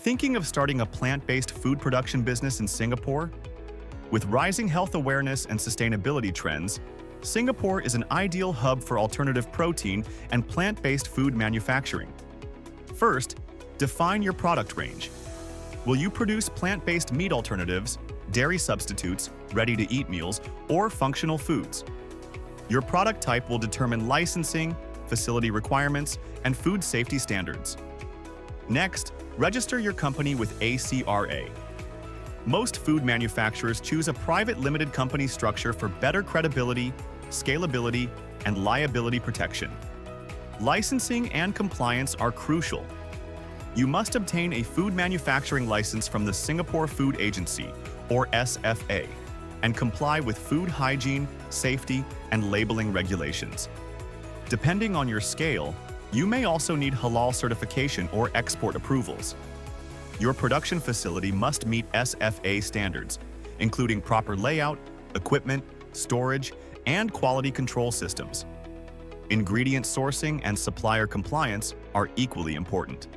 Thinking of starting a plant-based food production business in Singapore? With rising health awareness and sustainability trends, Singapore is an ideal hub for alternative protein and plant-based food manufacturing. First, define your product range. Will you produce plant-based meat alternatives, dairy substitutes, ready-to-eat meals, or functional foods? Your product type will determine licensing, facility requirements, and food safety standards. Next, register your company with ACRA. Most food manufacturers choose a private limited company structure for better credibility, scalability, and liability protection. Licensing and compliance are crucial. You must obtain a food manufacturing license from the Singapore Food Agency, or SFA, and comply with food hygiene, safety, and labeling regulations. Depending on your scale, you may also need halal certification or export approvals. Your production facility must meet SFA standards, including proper layout, equipment, storage, and quality control systems. Ingredient sourcing and supplier compliance are equally important.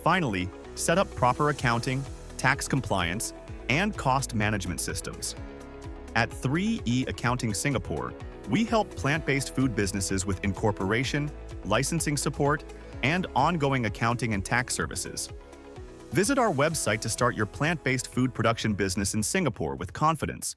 Finally, set up proper accounting, tax compliance, and cost management systems. At 3E Accounting Singapore, we help plant-based food businesses with incorporation, licensing support, and ongoing accounting and tax services. Visit our website to start your plant-based food production business in Singapore with confidence.